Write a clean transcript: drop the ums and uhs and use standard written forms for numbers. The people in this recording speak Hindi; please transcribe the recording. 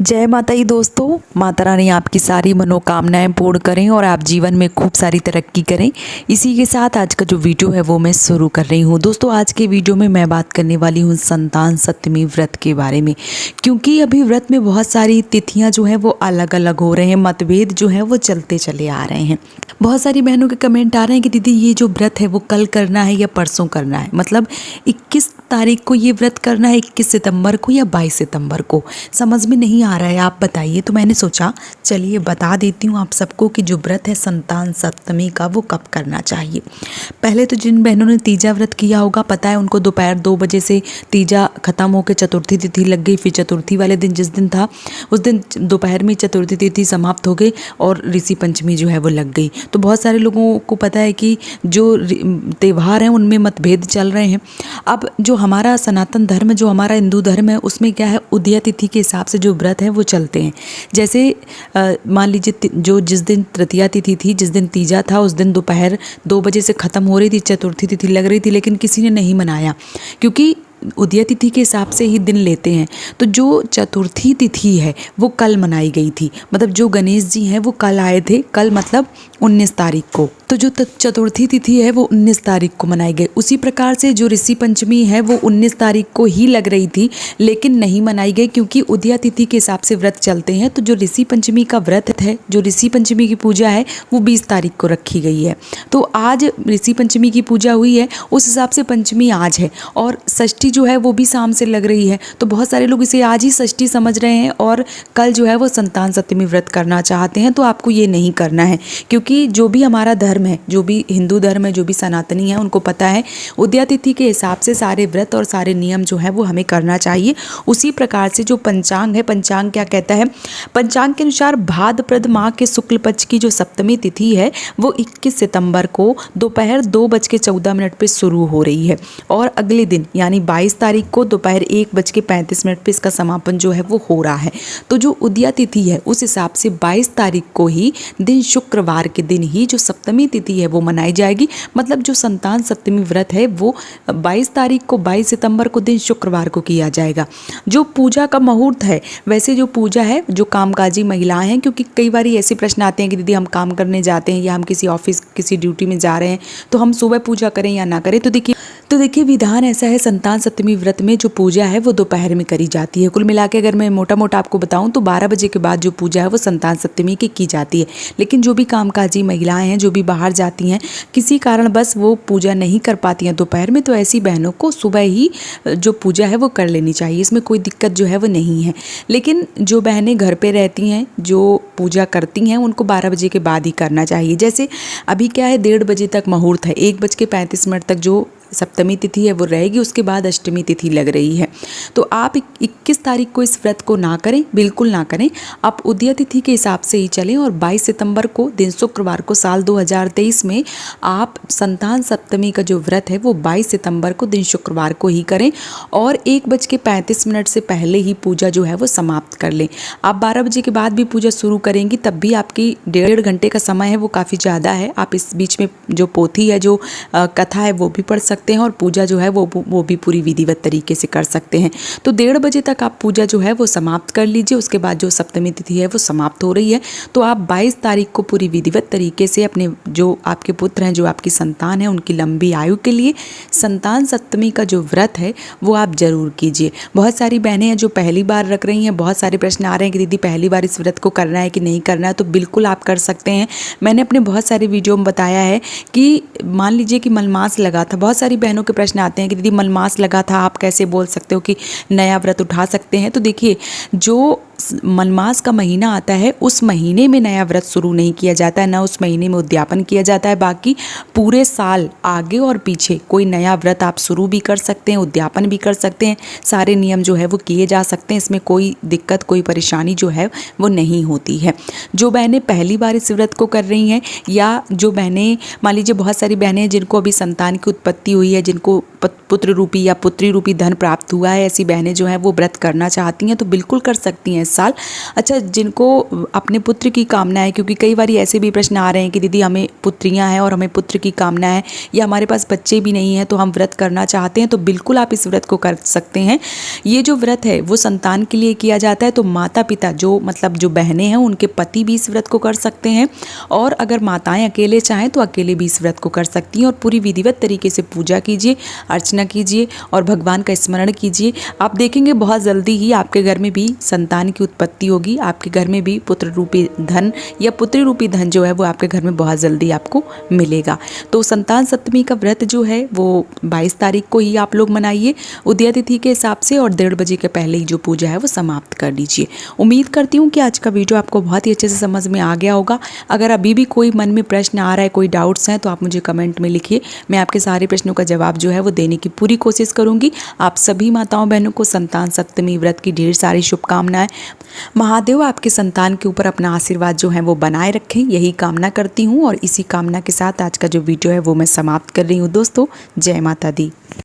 जय माता दी दोस्तों। माता रानी आपकी सारी मनोकामनाएं पूर्ण करें और आप जीवन में खूब सारी तरक्की करें। इसी के साथ आज का जो वीडियो है वो मैं शुरू कर रही हूँ। दोस्तों आज के वीडियो में मैं बात करने वाली हूँ संतान सप्तमी व्रत के बारे में, क्योंकि अभी व्रत में बहुत सारी तिथियाँ जो हैं वो अलग अलग हो रहे हैं, मतभेद जो है वो चलते चले आ रहे हैं। बहुत सारी बहनों के कमेंट आ रहे हैं कि दीदी ये जो व्रत है वो कल करना है या परसों करना है, मतलब 21 तारीख को ये व्रत करना है, 21 सितंबर को या 22 सितंबर को, समझ में नहीं आ रहा है, आप बताइए। तो मैंने सोचा चलिए बता देती हूँ आप सबको कि जो व्रत है संतान सप्तमी का वो कब करना चाहिए। पहले तो जिन बहनों ने तीजा व्रत किया होगा पता है उनको दोपहर 2 बजे से तीजा खत्म होकर चतुर्थी तिथि लग गई, फिर चतुर्थी वाले दिन जिस दिन था उस दिन दोपहर में चतुर्थी तिथि समाप्त हो गई और ऋषि पंचमी जो है वो लग गई। तो बहुत सारे लोगों को पता है कि जो त्यौहार हैं उनमें मतभेद चल रहे हैं। अब जो हमारा सनातन धर्म, जो हमारा हिंदू धर्म है, उसमें क्या है, उदया तिथि के हिसाब से जो व्रत है वो चलते हैं। जैसे मान लीजिए जो जिस दिन तृतीया तिथि थी, जिस दिन तीजा था, उस दिन दोपहर 2 बजे से ख़त्म हो रही थी, चतुर्थी तिथि लग रही थी, लेकिन किसी ने नहीं मनाया क्योंकि उदया तिथि के हिसाब से ही दिन लेते हैं। तो जो चतुर्थी तिथि है वो कल मनाई गई थी, मतलब जो गणेश जी हैं वो कल आए थे, कल मतलब 19 तारीख को। तो जो चतुर्थी तिथि है वो 19 तारीख को मनाई गई। उसी प्रकार से जो ऋषि पंचमी है वो 19 तारीख को ही लग रही थी, लेकिन नहीं मनाई गई क्योंकि उदया तिथि के हिसाब से व्रत चलते हैं। तो जो ऋषि पंचमी का व्रत है, जो ऋषि पंचमी की पूजा है वो 20 तारीख को रखी गई है। तो आज ऋषि पंचमी की पूजा हुई है, उस हिसाब से पंचमी आज है और षष्ठी जो है वो भी शाम से लग रही है। तो बहुत सारे लोग इसे आज ही षष्ठी समझ रहे हैं और कल जो है वो संतान सप्तमी व्रत करना चाहते हैं। तो आपको ये नहीं करना है, क्योंकि जो भी हमारा धर्म है, जो भी हिंदू धर्म है, जो भी सनातनी है, उनको पता है उदया तिथि के हिसाब से सारे व्रत और सारे नियम जो है वो हमें करना चाहिए। उसी प्रकार से जो पंचांग है, पंचांग क्या कहता है, पंचांग के अनुसार भाद्रपद माह के शुक्ल पक्ष की जो सप्तमी तिथि है वो 21 सितंबर को दोपहर 2:14 पे शुरू हो रही है और अगले दिन यानी 22 तारीख को दोपहर 1:35 पे इसका समापन जो है वो हो रहा है। तो जो उदया तिथि है उस हिसाब से 22 तारीख को ही दिन शुक्रवार के दिन ही जो सप्तमी तिथि है वो मनाई जाएगी। मतलब जो संतान सप्तमी व्रत है वो 22 तारीख को, 22 सितंबर को दिन शुक्रवार को किया जाएगा। जो पूजा का मुहूर्त है, वैसे जो पूजा है, जो कामकाजी महिलाएं हैं, क्योंकि कई बार ऐसे प्रश्न आते हैं कि दीदी हम काम करने जाते हैं या हम किसी ऑफिस किसी ड्यूटी में जा रहे हैं तो हम सुबह पूजा करें या ना करें। तो देखिए विधान ऐसा है, संतान सप्तमी व्रत में जो पूजा है वो दोपहर में करी जाती है। कुल मिला के अगर मैं मोटा मोटा आपको बताऊं तो 12 बजे के बाद जो पूजा है वो संतान सप्तमी की जाती है। लेकिन जो भी कामकाजी महिलाएं हैं, जो भी बाहर जाती हैं, किसी कारण बस वो पूजा नहीं कर पाती हैं दोपहर में, तो ऐसी बहनों को सुबह ही जो पूजा है वो कर लेनी चाहिए, इसमें कोई दिक्कत जो है वो नहीं है। लेकिन जो बहनें घर पे रहती हैं, जो पूजा करती हैं, उनको 12 बजे के बाद ही करना चाहिए। जैसे अभी क्या है, 1:30 बजे तक मुहूर्त है, 1:35 तक जो सप्तमी तिथि है वो रहेगी, उसके बाद अष्टमी तिथि लग रही है। तो आप 21 तारीख को इस व्रत को ना करें, बिल्कुल ना करें। आप उदया तिथि के हिसाब से ही चलें और 22 सितंबर को दिन शुक्रवार को साल 2023 में आप संतान सप्तमी का जो व्रत है वो 22 सितंबर को दिन शुक्रवार को ही करें और 1:35 से पहले ही पूजा जो है वो समाप्त कर लें। आप 12 बजे के बाद भी पूजा शुरू करेंगी तब भी आपकी 1.5 घंटे का समय है वो काफ़ी ज़्यादा है। आप इस बीच में जो पोथी है, जो कथा है वो भी पढ़ सकते हैं और पूजा जो है वो भी पूरी विधिवत तरीके से कर सकते हैं। तो 1:30 बजे तक आप पूजा जो है वो समाप्त कर लीजिए। उसके बाद जो सप्तमी तिथि है वो समाप्त हो रही है, तो आप 22 तारीख को पूरी विधिवत तरीके से अपने जो आपके पुत्र हैं, जो आपकी संतान है, उनकी लंबी आयु के लिए संतान सप्तमी का जो व्रत है वो आप जरूर कीजिए। बहुत सारी बहनें हैं जो पहली बार रख रही हैं, बहुत सारे प्रश्न आ रहे हैं कि दीदी पहली बार इस व्रत को करना है कि नहीं करना है। तो बिल्कुल आप कर सकते हैं। मैंने अपने बहुत सारे वीडियो में बताया है कि मान लीजिए कि मलमास लगा था, बहुत सारी बहनों के प्रश्न आते हैं कि दीदी मलमास लगा था, आप कैसे बोल सकते हो कि नया व्रत उठा सकते हैं। तो देखिए, जो मलमास का महीना आता है उस महीने में नया व्रत शुरू नहीं किया जाता है, ना उस महीने में उद्यापन किया जाता है। बाकी पूरे साल आगे और पीछे कोई नया व्रत आप शुरू भी कर सकते हैं, उद्यापन भी कर सकते हैं, सारे नियम जो है वो किए जा सकते हैं। इसमें कोई दिक्कत, कोई परेशानी जो है वो नहीं होती है। जो बहनें पहली बार इस व्रत को कर रही हैं या जो बहनें, मान लीजिए बहुत सारी बहनें जिनको अभी संतान की उत्पत्ति हुई है, जिनको पुत्र रूपी या पुत्री रूपी धन प्राप्त हुआ है, ऐसी बहनें जो हैं वो व्रत करना चाहती हैं तो बिल्कुल कर सकती हैं। साल। अच्छा, जिनको अपने पुत्र की कामना है, क्योंकि कई बार ऐसे भी प्रश्न आ रहे हैं कि दीदी हमें पुत्रियां हैं और हमें पुत्र की कामना है, या हमारे पास बच्चे भी नहीं हैं तो हम व्रत करना चाहते हैं, तो बिल्कुल आप इस व्रत को कर सकते हैं। ये जो व्रत है वो संतान के लिए किया जाता है, तो माता पिता जो जो बहनें हैं उनके पति भी इस व्रत को कर सकते हैं, और अगर माताएं अकेले चाहें तो अकेले भी इस व्रत को कर सकती हैं। और पूरी विधिवत तरीके से पूजा कीजिए, अर्चना कीजिए और भगवान का स्मरण कीजिए। आप देखेंगे बहुत जल्दी ही आपके घर में भी संतान की उत्पत्ति होगी, आपके घर में भी पुत्र रूपी धन या पुत्री रूपी धन जो है वो आपके घर में बहुत जल्दी आपको मिलेगा। तो संतान सप्तमी का व्रत जो है वो 22 तारीख को ही आप लोग मनाइए उदय तिथि के हिसाब से, और 1:30 बजे के पहले ही जो पूजा है वो समाप्त कर लीजिए। उम्मीद करती हूँ कि आज का वीडियो आपको बहुत ही अच्छे से समझ में आ गया होगा। अगर अभी भी कोई मन में प्रश्न आ रहा है, कोई डाउट्स हैं, तो आप मुझे कमेंट में लिखिए। मैं आपके सारे प्रश्नों का जवाब जो है वो देने की पूरी कोशिश करूंगी। आप सभी माताओं बहनों को संतान सप्तमी व्रत की ढेर सारी शुभकामनाएं। महादेव आपके संतान के ऊपर अपना आशीर्वाद जो है वो बनाए रखें, यही कामना करती हूँ। और इसी कामना के साथ आज का जो वीडियो है वो मैं समाप्त कर रही हूँ दोस्तों। जय माता दी।